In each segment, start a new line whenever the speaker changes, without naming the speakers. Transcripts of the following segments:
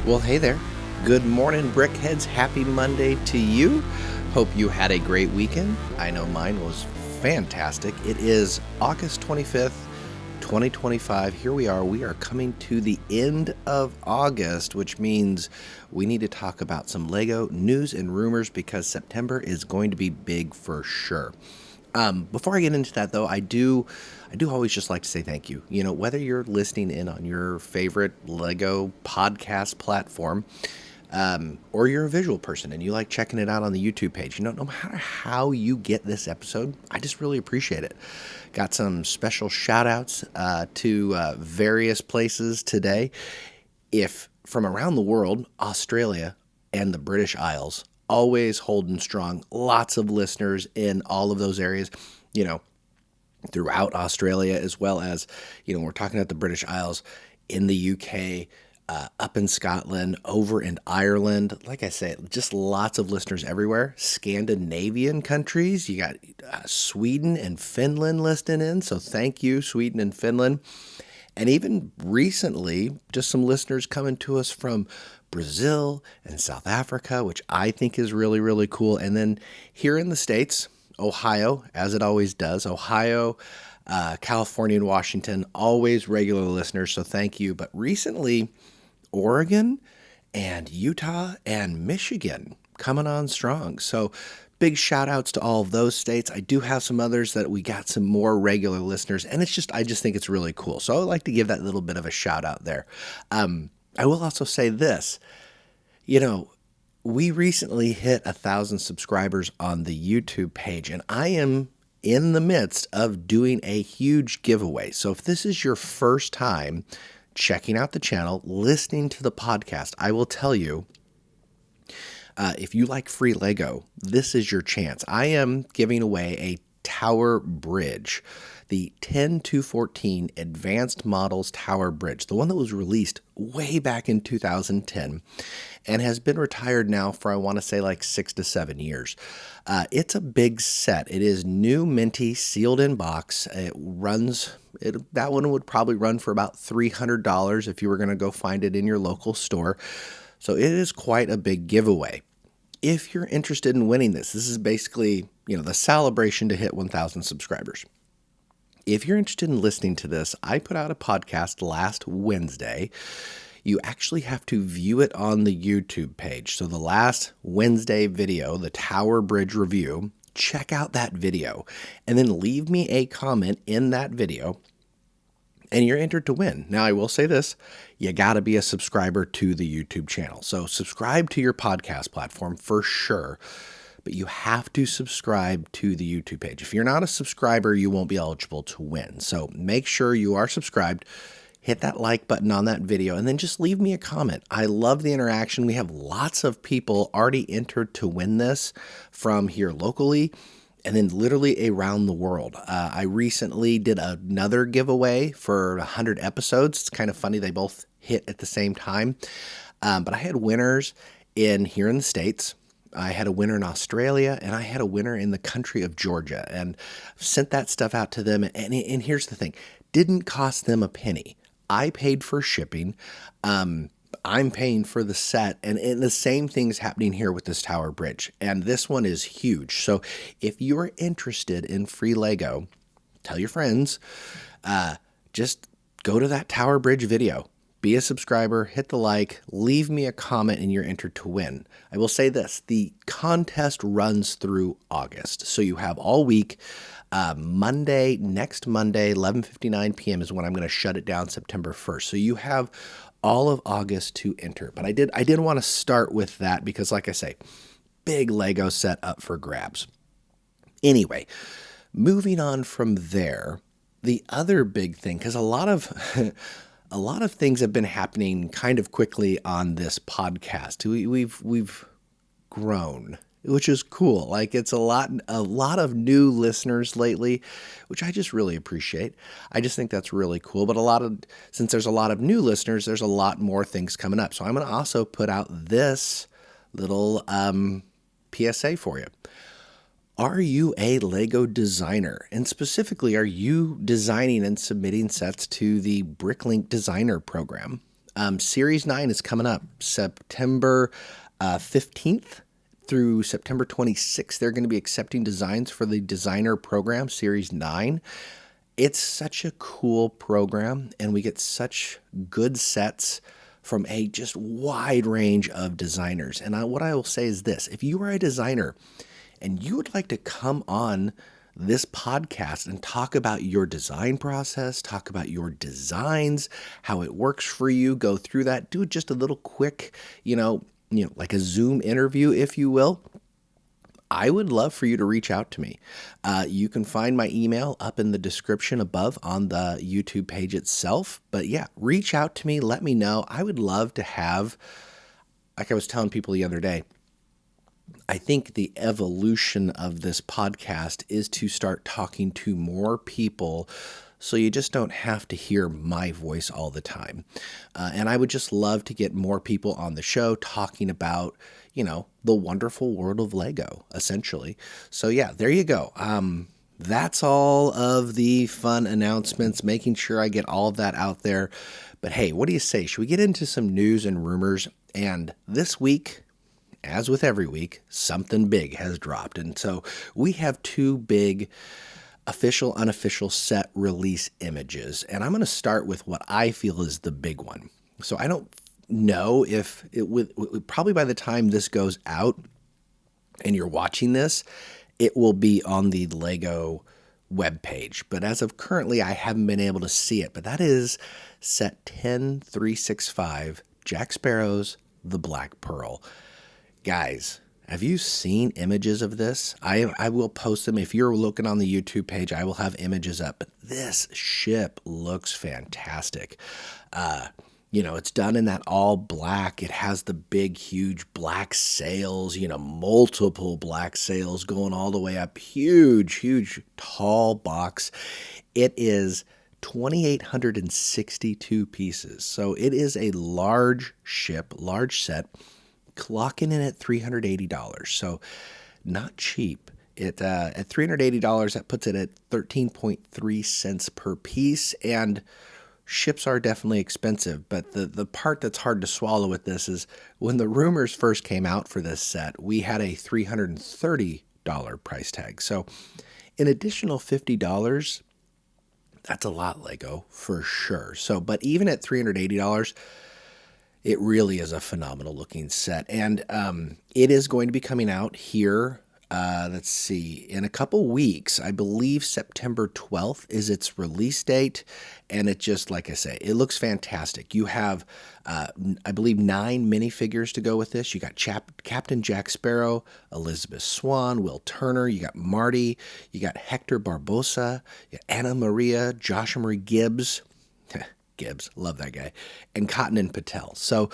Well, hey there. Good morning, Brickheads. Happy Monday to you. Hope you had a great weekend. I know mine was fantastic. It is August 25th, 2025. Here we are. We are coming to the end of August, which means we need to talk about some Lego news and rumors because September is going to be big for sure. Before I get into that, though, I do always just like to say thank you. You know, whether you're listening in on your favorite Lego podcast platform, or you're a visual person and you like checking it out on the YouTube page, you know, no matter how you get this episode, I just really appreciate it. Got some special shout outs to various places today. If from around the world, Australia and the British Isles, always holding strong. Lots of listeners in all of those areas, you know, throughout Australia, as well as, you know, we're talking about the British Isles, in the UK, up in Scotland, over in Ireland. Like I say, just lots of listeners everywhere. Scandinavian countries, you got Sweden and Finland listening in. So thank you, Sweden and Finland. And even recently, just some listeners coming to us from Brazil and South Africa, which I think is really, really cool. And then here in the States, Ohio, as it always does, Ohio, California, and Washington, always regular listeners. So thank you. But recently, Oregon and Utah and Michigan coming on strong. So big shout outs to all of those states. I do have some others that we got some more regular listeners, and I just think it's really cool. So I would like to give that little bit of a shout out there. I will also say this, you know, we recently hit 1,000 subscribers on the YouTube page, and I am in the midst of doing a huge giveaway. So if this is your first time checking out the channel, listening to the podcast, I will tell you, if you like free Lego, this is your chance. I am giving away a tower bridge, the 10-14 Advanced Models Tower Bridge, the one that was released way back in 2010 and has been retired now for, I want to say, like 6 to 7 years. It's a big set. It is new, minty, sealed in box. That one would probably run for about $300 if you were going to go find it in your local store. So it is quite a big giveaway. If you're interested in winning this is basically, you know, the celebration to hit 1,000 subscribers. If you're interested in listening to this, I put out a podcast last Wednesday. You actually have to view it on the YouTube page. So the last Wednesday video, the Tower Bridge review, check out that video and then leave me a comment in that video and you're entered to win. Now, I will say this, you got to be a subscriber to the YouTube channel. So subscribe to your podcast platform for sure, but you have to subscribe to the YouTube page. If you're not a subscriber, you won't be eligible to win. So make sure you are subscribed, hit that like button on that video, and then just leave me a comment. I love the interaction. We have lots of people already entered to win this from here locally and then literally around the world. I recently did another giveaway for 100 episodes. It's kind of funny. They both hit at the same time. But I had winners here in the States. I had a winner in Australia, and I had a winner in the country of Georgia, and sent that stuff out to them. And here's the thing. Didn't cost them a penny. I paid for shipping. I'm paying for the set, and the same thing's happening here with this Tower Bridge, and this one is huge. So if you're interested in free Lego, tell your friends, just go to that Tower Bridge video, be a subscriber, hit the like, leave me a comment, and you're entered to win. I will say this, the contest runs through August, so you have all week. Next Monday, 11:59 p.m. is when I'm going to shut it down, September 1st. So you have all of August to enter. But I did want to start with that because, like I say, big Lego set up for grabs. Anyway, moving on from there, the other big thing, because a lot of things have been happening kind of quickly on this podcast. We've grown, which is cool. Like, it's a lot of new listeners lately, which I just really appreciate. I just think that's really cool. But since there's a lot of new listeners, there's a lot more things coming up. So I'm going to also put out this little PSA for you. Are you a Lego designer? And specifically, are you designing and submitting sets to the BrickLink designer program? Series 9 is coming up September 15th through September 26th. They're going to be accepting designs for the designer program, Series 9. It's such a cool program, and we get such good sets from a just wide range of designers. And what I will say is this: if you are a designer and you would like to come on this podcast and talk about your design process, talk about your designs, how it works for you, go through that, do just a little quick, like a Zoom interview, if you will, I would love for you to reach out to me. You can find my email up in the description above on the YouTube page itself. But yeah, reach out to me. Let me know. I would love to have, like I was telling people the other day, I think the evolution of this podcast is to start talking to more people so you just don't have to hear my voice all the time. And I would just love to get more people on the show talking about, the wonderful world of Lego, essentially. So yeah, there you go. That's all of the fun announcements, making sure I get all of that out there. But hey, what do you say? Should we get into some news and rumors? And this week, as with every week, something big has dropped. And so we have two big official, unofficial set release images. And I'm going to start with what I feel is the big one. So I don't know if it would, probably by the time this goes out and you're watching this, it will be on the Lego webpage. But as of currently, I haven't been able to see it. But that is set 10365, Jack Sparrow's The Black Pearl. Guys, have you seen images of this? I will post them. If you're looking on the YouTube page, I will have images up. But this ship looks fantastic. It's done in that all black. It has the big, huge black sails, multiple black sails going all the way up. Huge, huge, tall box. It is 2,862 pieces. So it is a large ship, large set, clocking in at $380. So not cheap. At $380, that puts it at 13.3 cents per piece. And ships are definitely expensive, but the part that's hard to swallow with this is when the rumors first came out for this set, we had a $330 price tag. So an additional $50, that's a lot, Lego, for sure. So, but even at $380, it really is a phenomenal looking set. And it is going to be coming out here, let's see, in a couple weeks. I believe September 12th is its release date. And it just, like I say, it looks fantastic. You have, I believe, 9 minifigures to go with this. You got Captain Jack Sparrow, Elizabeth Swan, Will Turner. You got Marty. You got Hector Barbosa. You got Anna Maria, Joshua Marie Gibbs. Gibbs, love that guy. And Cotton and Patel. So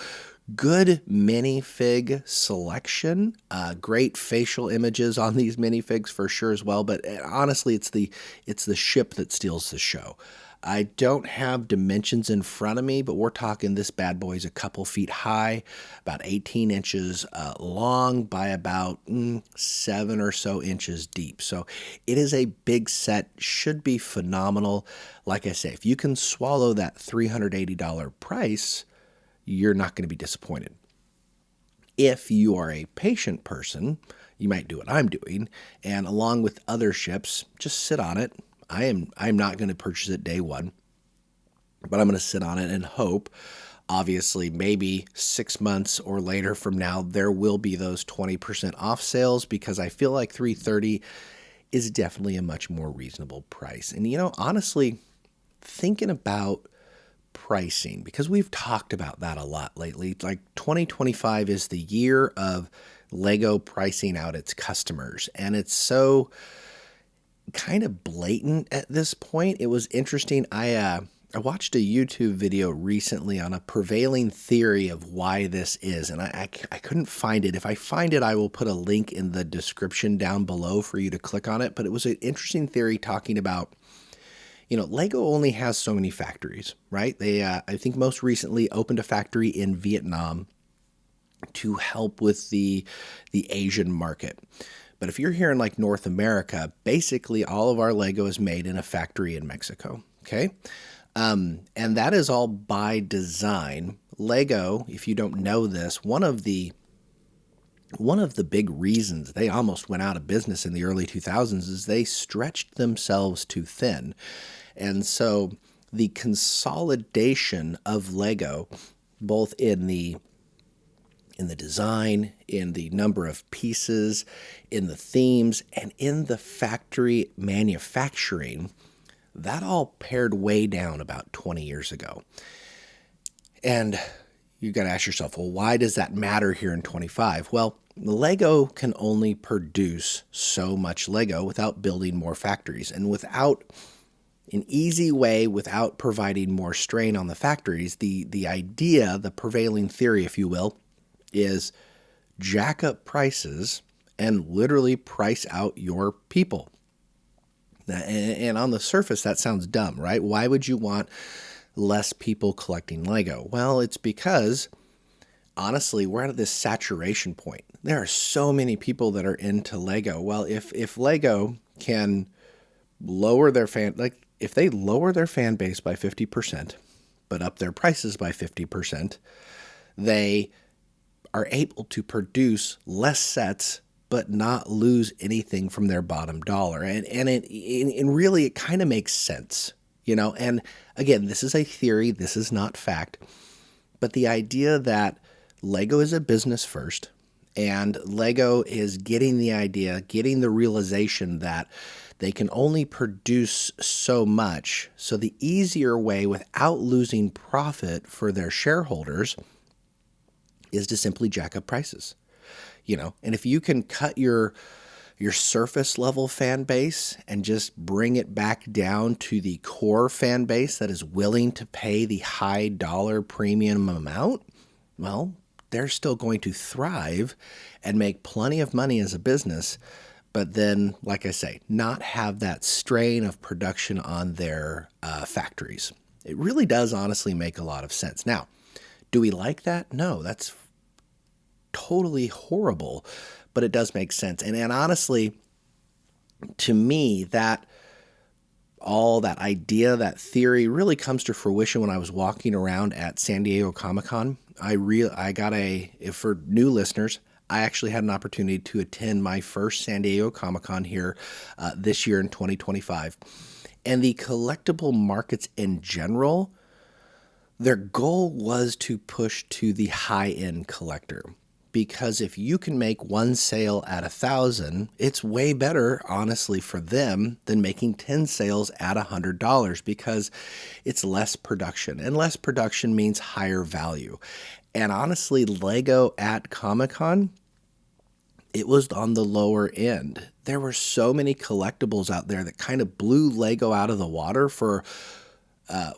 good minifig selection. Great facial images on these minifigs for sure as well. But honestly, it's the ship that steals the show. I don't have dimensions in front of me, but we're talking this bad boy's a couple feet high, about 18 inches long by about 7 or so inches deep. So it is a big set, should be phenomenal. Like I say, if you can swallow that $380 price, you're not going to be disappointed. If you are a patient person, you might do what I'm doing, and along with other ships, just sit on it. I'm not going to purchase it day one, but I'm going to sit on it and hope, obviously, maybe 6 months or later from now, there will be those 20% off sales, because I feel like $330 is definitely a much more reasonable price. And, honestly, thinking about pricing, because we've talked about that a lot lately, like 2025 is the year of Lego pricing out its customers, and it's so kind of blatant at this point. It was interesting. I watched a YouTube video recently on a prevailing theory of why this is, and I couldn't find it. If I find it, I will put a link in the description down below for you to click on it. But it was an interesting theory talking about, Lego only has so many factories, right? They, I think most recently opened a factory in Vietnam to help with the Asian market. But if you're here in like North America, basically all of our Lego is made in a factory in Mexico, okay? And that is all by design. Lego, if you don't know this, one of the big reasons they almost went out of business in the early 2000s is they stretched themselves too thin. And so the consolidation of Lego, both in the design, in the number of pieces, in the themes, and in the factory manufacturing, that all pared way down about 20 years ago. And you got to ask yourself, well, why does that matter here in 25? Well, Lego can only produce so much Lego without building more factories. And without an easy way, without providing more strain on the factories, the idea, the prevailing theory, if you will, is jack up prices and literally price out your people. And on the surface, that sounds dumb, right? Why would you want less people collecting Lego? Well, it's because, honestly, we're at this saturation point. There are so many people that are into Lego. Well, if Lego can lower their if they lower their fan base by 50%, but up their prices by 50%, they are able to produce less sets but not lose anything from their bottom dollar. And really, it kind of makes sense, And again, this is a theory. This is not fact. But the idea that Lego is a business first, and Lego is getting the idea, getting the realization that they can only produce so much. So the easier way without losing profit for their shareholders is to simply jack up prices. And if you can cut your surface level fan base and just bring it back down to the core fan base that is willing to pay the high dollar premium amount, well, they're still going to thrive and make plenty of money as a business. But then, like I say, not have that strain of production on their factories. It really does honestly make a lot of sense. Now, do we like that? No, that's totally horrible, but it does make sense. And honestly, to me, that idea, that theory really comes to fruition when I was walking around at San Diego Comic-Con. For new listeners, I actually had an opportunity to attend my first San Diego Comic-Con here this year in 2025. And the collectible markets in general, their goal was to push to the high-end collector. Because if you can make one sale at 1,000, it's way better, honestly, for them than making 10 sales at $100 because it's less production. And less production means higher value. And honestly, Lego at Comic-Con, it was on the lower end. There were so many collectibles out there that kind of blew Lego out of the water for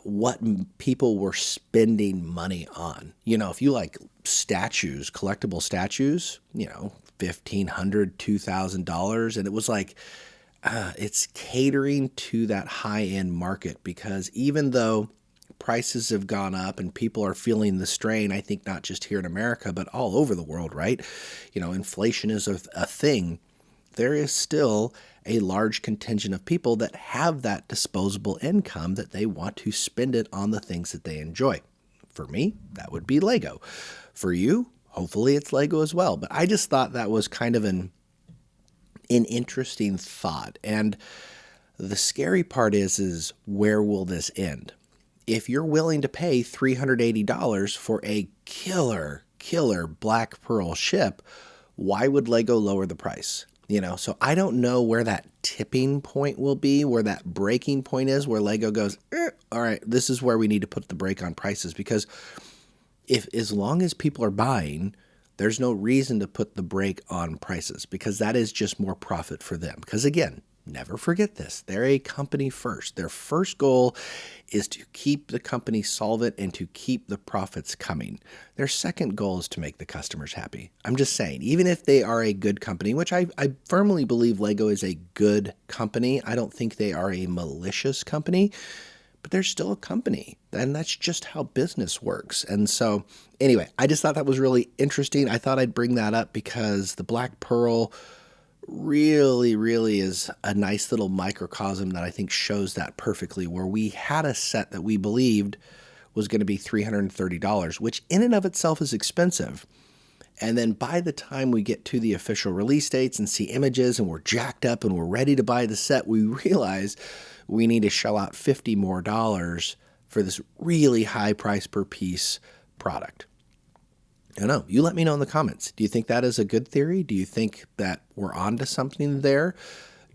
what people were spending money on. If you like statues, collectible statues, $1,500, $2,000. And it was like, it's catering to that high-end market because even though prices have gone up and people are feeling the strain, I think not just here in America, but all over the world, right? Inflation is a thing. There is still a large contingent of people that have that disposable income that they want to spend it on the things that they enjoy. For me, that would be Lego. For you, hopefully it's Lego as well. But I just thought that was kind of an interesting thought. And the scary part is where will this end? If you're willing to pay $380 for a killer Black Pearl ship, why would Lego lower the price? So I don't know where that tipping point will be, where that breaking point is, where Lego goes, all right, this is where we need to put the brake on prices. Because as long as people are buying, there's no reason to put the brake on prices because that is just more profit for them. Because again, never forget this. They're a company first. Their first goal is to keep the company solvent and to keep the profits coming. Their second goal is to make the customers happy. I'm just saying, even if they are a good company, which I firmly believe Lego is a good company. I don't think they are a malicious company, but they're still a company. And that's just how business works. And so anyway, I just thought that was really interesting. I thought I'd bring that up because the Black Pearl really, really is a nice little microcosm that I think shows that perfectly, where we had a set that we believed was going to be $330, which in and of itself is expensive. And then by the time we get to the official release dates and see images and we're jacked up and we're ready to buy the set, we realize we need to shell out $50 more for this really high price per piece product. I don't know. You let me know in the comments. Do you think that is a good theory? Do you think that we're onto something there?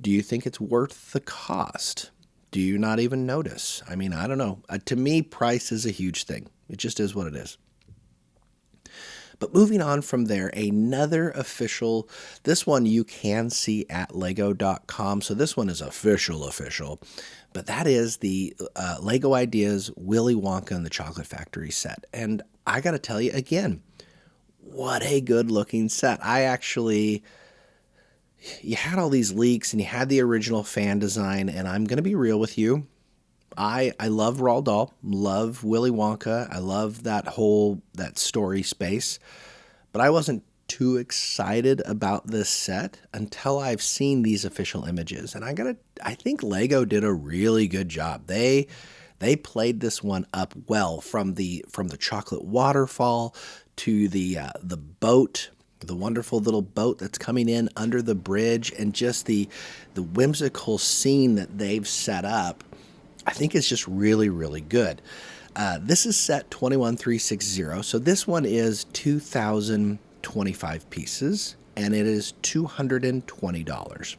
Do you think it's worth the cost? Do you not even notice? I mean, I don't know. To me, price is a huge thing. It just is what it is. But moving on from there, another official, this one you can see at lego.com. So this one is official, but that is the Lego Ideas Willy Wonka and the Chocolate Factory set. And I got to tell you again, what a good looking set. You had all these leaks and you had the original fan design, and I'm going to be real with you. I love Roald Dahl, love Willy Wonka. I love that story space, but I wasn't too excited about this set until I've seen these official images. And I think Lego did a really good job. They played this one up well, from the chocolate waterfall to the boat, the wonderful little boat that's coming in under the bridge, and just the whimsical scene that they've set up. I think it's just really, really good. This is set 21360, so this one is 2,025 pieces, and it is $220.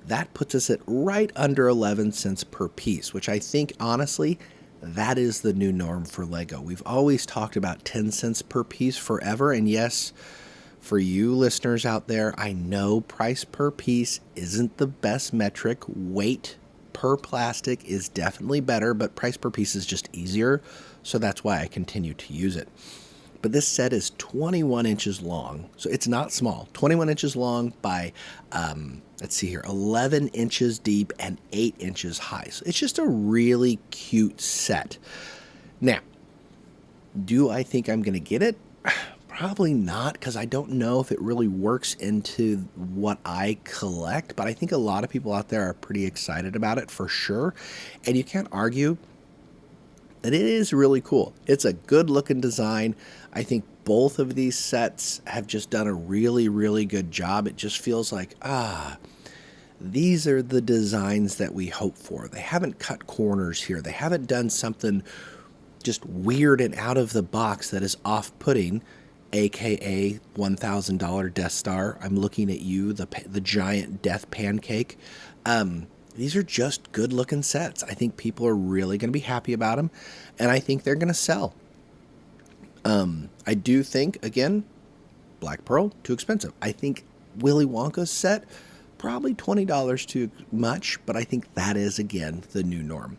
That puts us at right under 11 cents per piece, which I think, honestly, that is the new norm for Lego. We've always talked about 10 cents per piece forever, and yes, for you listeners out there, I know price per piece isn't the best metric. Weight per plastic is definitely better, but price per piece is just easier, so that's why I continue to use it. But this set is 21 inches long, so it's not small. 21 inches long by, 11 inches deep and 8 inches high. So it's just a really cute set. Now, do I think I'm going to get it? Probably not, because I don't know if it really works into what I collect, but I think a lot of people out there are pretty excited about it for sure. And you can't argue that it is really cool. It's a good looking design. I think both of these sets have just done a really, really good job. It just feels like, these are the designs that we hope for. They haven't cut corners here. They haven't done something just weird and out of the box that is off-putting, aka $1,000 Death Star. I'm looking at you, the giant death pancake. These are just good looking sets. I think people are really going to be happy about them, and I think they're going to sell. I do think, again, Black Pearl, too expensive. I think Willy Wonka's set, probably $20 too much, but I think that is, again, the new norm.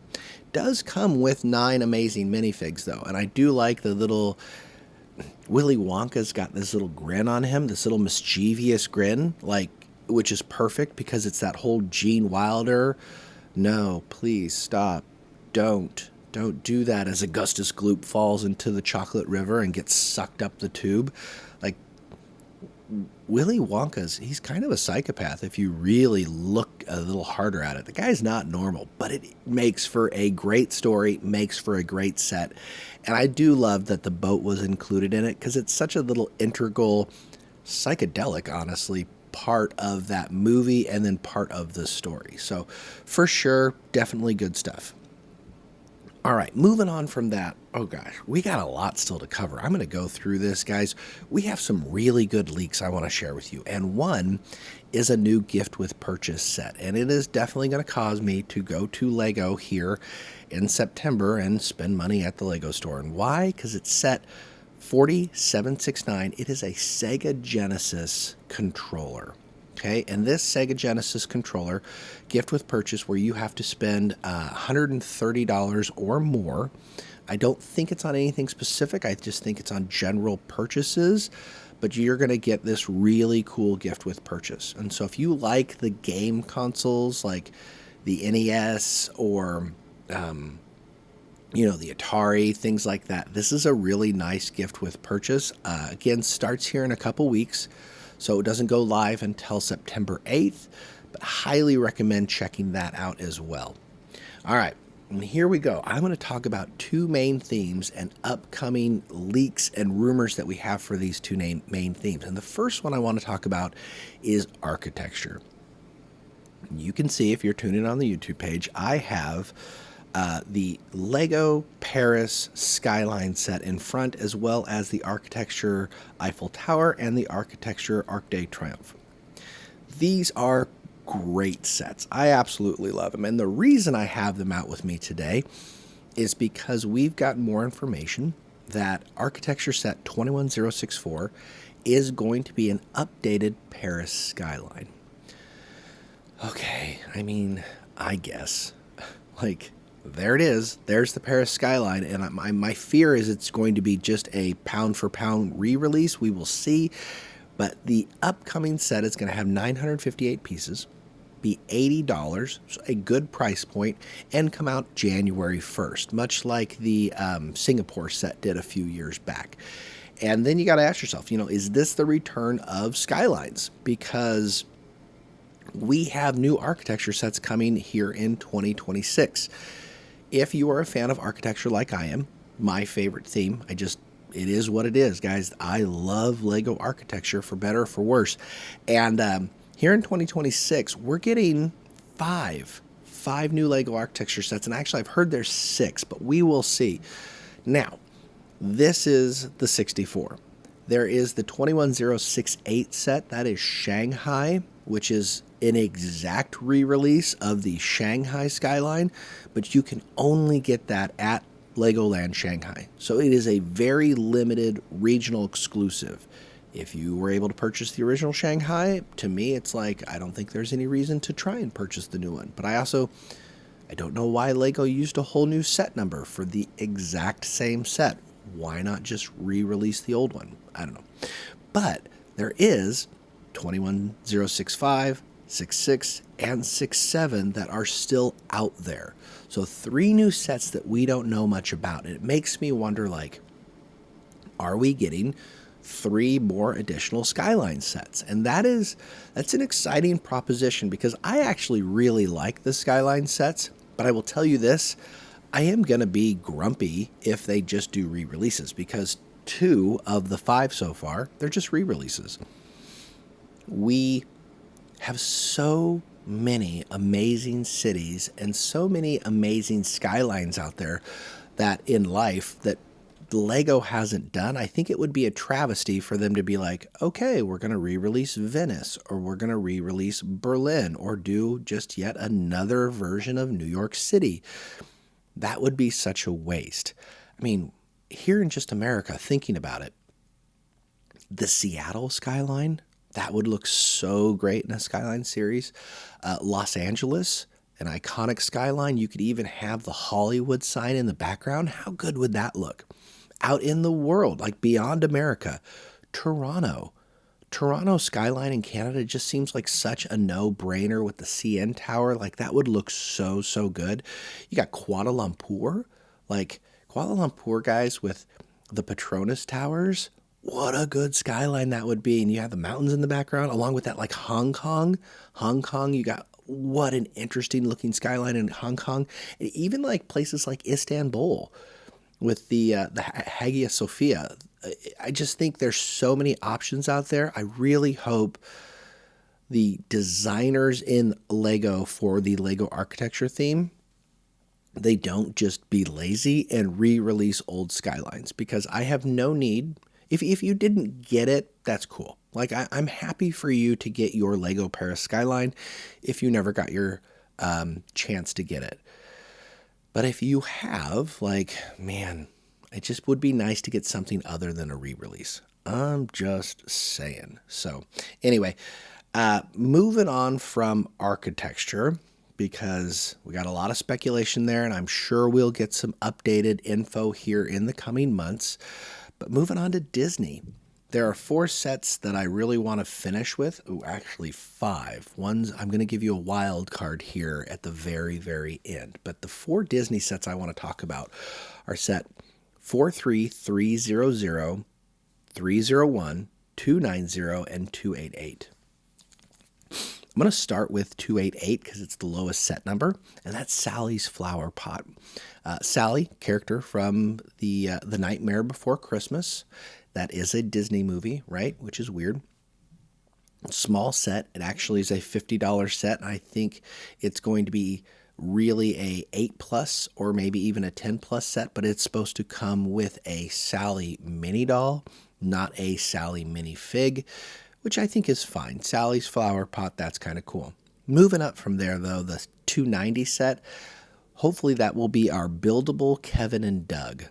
Does come with 9 amazing minifigs, though, and I do like the little... Willy Wonka's got this little grin on him, this little mischievous grin, which is perfect because it's that whole Gene Wilder, no, please stop, don't do that, as Augustus Gloop falls into the chocolate river and gets sucked up the tube. Willy he's kind of a psychopath if you really look a little harder at it. The guy's not normal, but it makes for a great story, makes for a great set. And I do love that the boat was included in it, because it's such a little integral, psychedelic, honestly, part of that movie and then part of the story. So for sure, definitely good stuff. All right, moving on from that. Oh gosh, we got a lot still to cover. I'm going to go through this, guys. We have some really good leaks I want to share with you. And one is a new gift with purchase set. And it is definitely going to cause me to go to Lego here in September and spend money at the Lego store. And why? Because it's set 4769. It is a Sega Genesis controller. Okay, and this Sega Genesis controller, gift with purchase, where you have to spend $130 or more. I don't think it's on anything specific. I just think it's on general purchases, but you're going to get this really cool gift with purchase. And so if you like the game consoles like the NES or, the Atari, things like that, this is a really nice gift with purchase. Again, starts here in a couple weeks. So it doesn't go live until September 8th, but highly recommend checking that out as well. All right, and here we go. I'm going to talk about two main themes and upcoming leaks and rumors that we have for these two main themes. And the first one I want to talk about is architecture. You can see if you're tuning in on the YouTube page, I have the Lego Paris Skyline set in front, as well as the Architecture Eiffel Tower and the Architecture Arc de Triomphe. These are great sets. I absolutely love them. And the reason I have them out with me today is because we've got more information that Architecture Set 21064 is going to be an updated Paris Skyline. Okay, I mean, I guess. Like, there it is. There's the Paris Skyline, and my fear is it's going to be just a pound-for-pound re-release. We will see. But the upcoming set is going to have 958 pieces, be $80, so a good price point, and come out January 1st, much like the Singapore set did a few years back. And then you got to ask yourself, is this the return of Skylines? Because we have new architecture sets coming here in 2026. If you are a fan of architecture like I am, my favorite theme, it is what it is, guys. I love Lego architecture, for better or for worse. And here in 2026, we're getting five new Lego architecture sets. And actually, I've heard there's 6, but we will see. Now, this is the 64. There is the 21068 set. That is Shanghai, which is an exact re-release of the Shanghai Skyline, but you can only get that at Legoland Shanghai. So it is a very limited regional exclusive. If you were able to purchase the original Shanghai, to me, it's like, I don't think there's any reason to try and purchase the new one. But I don't know why Lego used a whole new set number for the exact same set. Why not just re-release the old one? I don't know. But there is 21065, 66, and 67 that are still out there. So 3 new sets that we don't know much about. And it makes me wonder, are we getting 3 more additional Skyline sets? And that's an exciting proposition, because I actually really like the Skyline sets. But I will tell you this, I am going to be grumpy if they just do re-releases, because 2 of the 5 so far, they're just re-releases. We have so many amazing cities and so many amazing skylines out there that in life that Lego hasn't done. I think it would be a travesty for them to be like, okay, we're going to re-release Venice, or we're going to re-release Berlin, or do just yet another version of New York City. That would be such a waste. I mean, here in just America, thinking about it, the Seattle skyline, that would look so great in a Skyline series. Los Angeles, an iconic skyline. You could even have the Hollywood sign in the background. How good would that look? Out in the world, like beyond America, Toronto skyline in Canada just seems like such a no-brainer with the CN Tower. Like, that would look so, so good. You got Kuala Lumpur, guys, with the Petronas Towers. What a good skyline that would be. And you have the mountains in the background, along with that, like Hong Kong, you got what an interesting looking skyline in Hong Kong. And even like places like Istanbul with the Hagia Sophia. I just think there's so many options out there. I really hope the designers in Lego for the Lego architecture theme, they don't just be lazy and re-release old skylines, because I have no need. If you didn't get it, that's cool. Like, I'm happy for you to get your Lego Paris Skyline if you never got your chance to get it. But if you have, man, it just would be nice to get something other than a re-release. I'm just saying. So anyway, moving on from architecture, because we got a lot of speculation there, and I'm sure we'll get some updated info here in the coming months. But moving on to Disney, there are 4 sets that I really want to finish with. Oh, actually 5. One's, I'm going to give you a wild card here at the very, very end. But the 4 Disney sets I want to talk about are set 43300, 301, 290, and 288. I'm going to start with 288 because it's the lowest set number, and that's Sally's Flower Pot. Sally, character from the Nightmare Before Christmas. That is a Disney movie, right? Which is weird. Small set. It actually is a $50 set. I think it's going to be really a 8+ or maybe even a 10+ set, but it's supposed to come with a Sally mini doll, not a Sally minifig, which I think is fine. Sally's Flower Pot, that's kind of cool. Moving up from there, though, the 290 set, hopefully that will be our buildable Kevin and Doug.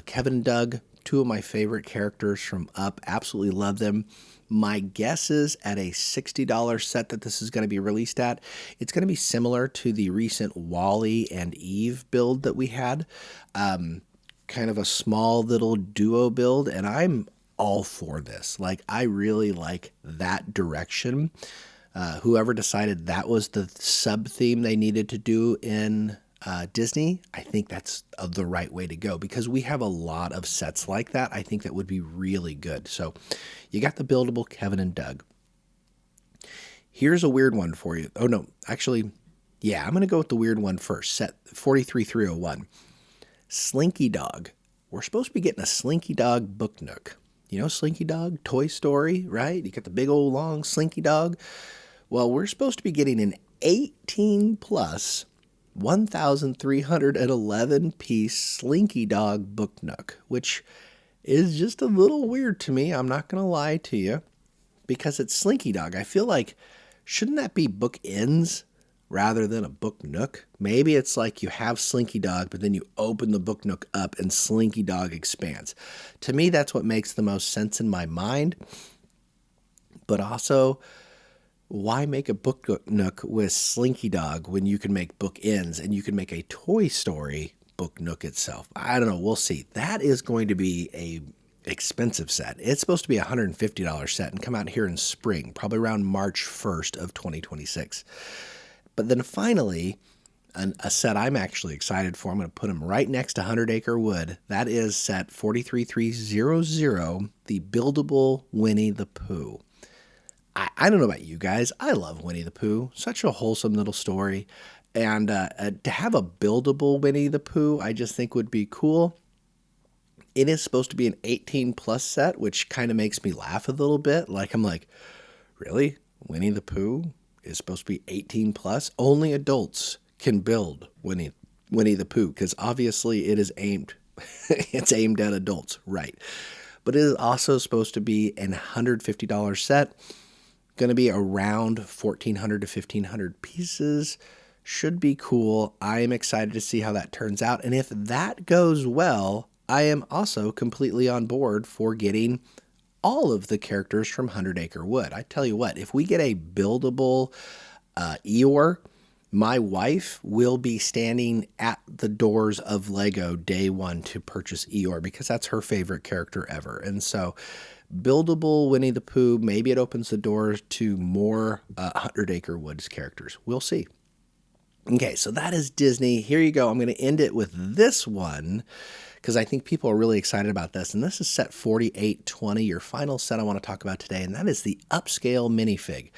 Kevin and Doug, two of my favorite characters from Up, absolutely love them. My guess is at a $60 set that this is going to be released at, it's going to be similar to the recent Wally and Eve build that we had. Kind of a small little duo build, and I'm all for this. Like, I really like that direction. Whoever decided that was the sub theme they needed to do in Disney, I think that's the right way to go because we have a lot of sets like that. I think that would be really good. So you got the buildable Kevin and Doug. Here's a weird one for you. Oh, no, actually, yeah, I'm going to go with the weird one first. Set 43301. Slinky Dog. We're supposed to be getting a Slinky Dog book nook. You know Slinky Dog, Toy Story, right? You got the big old long Slinky Dog. Well, we're supposed to be getting an 18+ 1,311 piece Slinky Dog book nook, which is just a little weird to me. I'm not going to lie to you because it's Slinky Dog. I feel like, shouldn't that be bookends rather than a book nook? Maybe it's like you have Slinky Dog, but then you open the book nook up and Slinky Dog expands. To me, that's what makes the most sense in my mind. But also, why make a book nook with Slinky Dog when you can make bookends and you can make a Toy Story book nook itself? I don't know. We'll see. That is going to be a expensive set. It's supposed to be a $150 set and come out here in spring, probably around March 1st of 2026. But then finally, a set I'm actually excited for. I'm going to put them right next to 100 Acre Wood. That is set 43300, the buildable Winnie the Pooh. I don't know about you guys. I love Winnie the Pooh. Such a wholesome little story. And to have a buildable Winnie the Pooh, I just think would be cool. It is supposed to be an 18+ set, which kind of makes me laugh a little bit. I'm like, really? Winnie the Pooh is supposed to be 18+? Only adults can build Winnie the Pooh, because obviously it is it's aimed at adults, right? But it is also supposed to be an $150 set. Going to be around 1,400 to 1,500 pieces. Should be cool. I am excited to see how that turns out. And if that goes well, I am also completely on board for getting all of the characters from 100 Acre Wood. I tell you what, if we get a buildable Eeyore, my wife will be standing at the doors of Lego day one to purchase Eeyore because that's her favorite character ever. And so buildable Winnie the Pooh, maybe it opens the doors to more 100 Acre Woods characters. We'll see. Okay, so that is Disney. Here you go. I'm going to end it with this one because I think people are really excited about this. And this is set 4820, your final set I want to talk about today. And that is the Upscale minifig,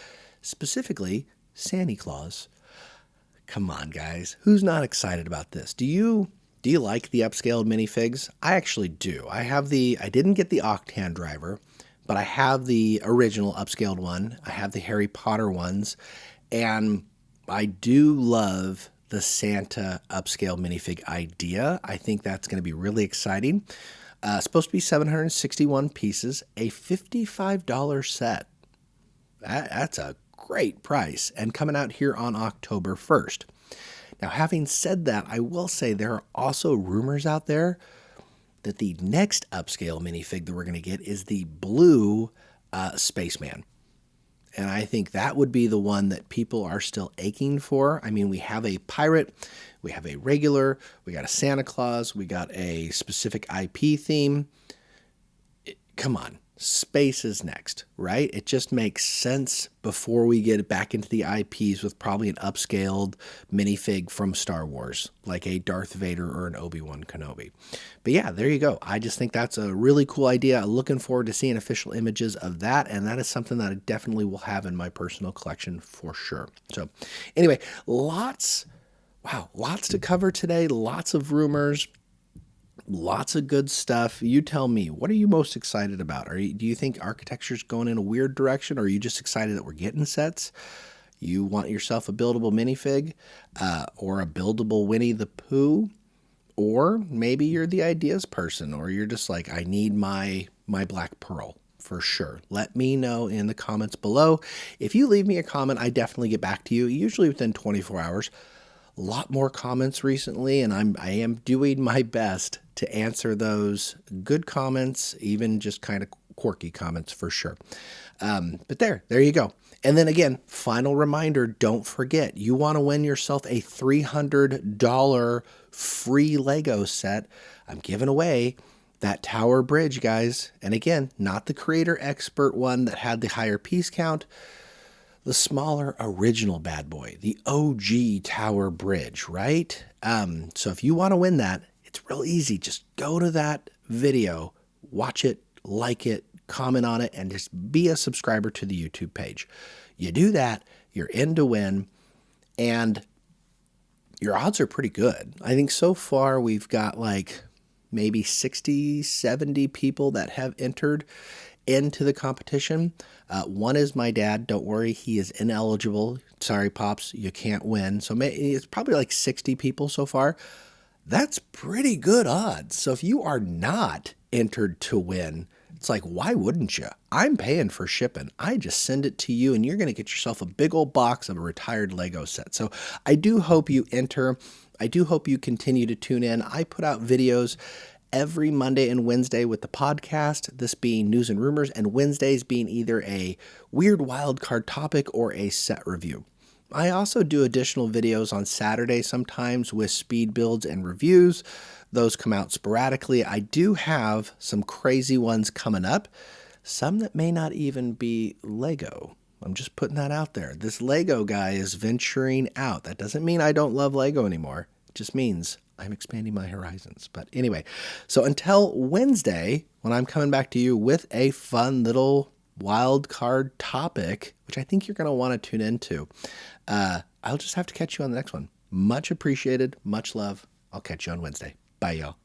specifically Santa Claus. Come on, guys. Who's not excited about this? Do you like the upscaled minifigs? I actually do. I didn't get the Octan driver, but I have the original upscaled one. I have the Harry Potter ones, and I do love the Santa upscale minifig idea. I think that's going to be really exciting. Supposed to be 761 pieces, a $55 set. That's a great price, and coming out here on October 1st. Now, having said that, I will say there are also rumors out there that the next upscale minifig that we're going to get is the blue spaceman. And I think that would be the one that people are still aching for. I mean, we have a pirate, we have a regular, we got a Santa Claus, we got a specific IP theme. Come on. space is next, right? It just makes sense before we get back into the IPs with probably an upscaled minifig from Star Wars, like a Darth Vader or an Obi-Wan Kenobi. But yeah, there you go. I just think that's a really cool idea. Looking forward to seeing official images of that, and that is something that I definitely will have in my personal collection for sure. So anyway, lots to cover today, lots of rumors. Lots of good stuff. You tell me, what are you most excited about? Do you think architecture's going in a weird direction, or are you just excited that we're getting sets? You want yourself a buildable minifig, or a buildable Winnie the Pooh, or maybe you're the ideas person, or you're just like, I need my black pearl for sure. Let me know in the comments below. If you leave me a comment, I definitely get back to you, usually within 24 hours. A lot more comments recently, and I am doing my best to answer those good comments, even just kind of quirky comments for sure. But there you go. And then again, final reminder, don't forget, you want to win yourself a $300 free Lego set. I'm giving away that tower bridge, guys. And again, not the creator expert one that had the higher piece count. The smaller original bad boy, the OG tower bridge, right? So if you want to win that, it's real easy. Just go to that video, watch it, like it, comment on it, and just be a subscriber to the YouTube page. You do that, you're in to win, and your odds are pretty good. I think so far we've got like maybe 60, 70 people that have entered into the competition. One is my dad. Don't worry, he is ineligible. Sorry, Pops, you can't win. So it's probably like 60 people so far. That's pretty good odds. So if you are not entered to win, it's like, why wouldn't you? I'm paying for shipping. I just send it to you, and you're going to get yourself a big old box of a retired Lego set. So I do hope you enter. I do hope you continue to tune in. I put out videos every Monday and Wednesday with the podcast, this being news and rumors, and Wednesdays being either a weird wild card topic or a set review. I also do additional videos on Saturday sometimes with speed builds and reviews. Those come out sporadically. I do have some crazy ones coming up, some that may not even be Lego. I'm just putting that out there. This Lego guy is venturing out. That doesn't mean I don't love Lego anymore. It just means I'm expanding my horizons. But anyway, so until Wednesday, when I'm coming back to you with a fun little wild card topic, which I think you're going to want to tune into, I'll just have to catch you on the next one. Much appreciated. Much love. I'll catch you on Wednesday. Bye, y'all.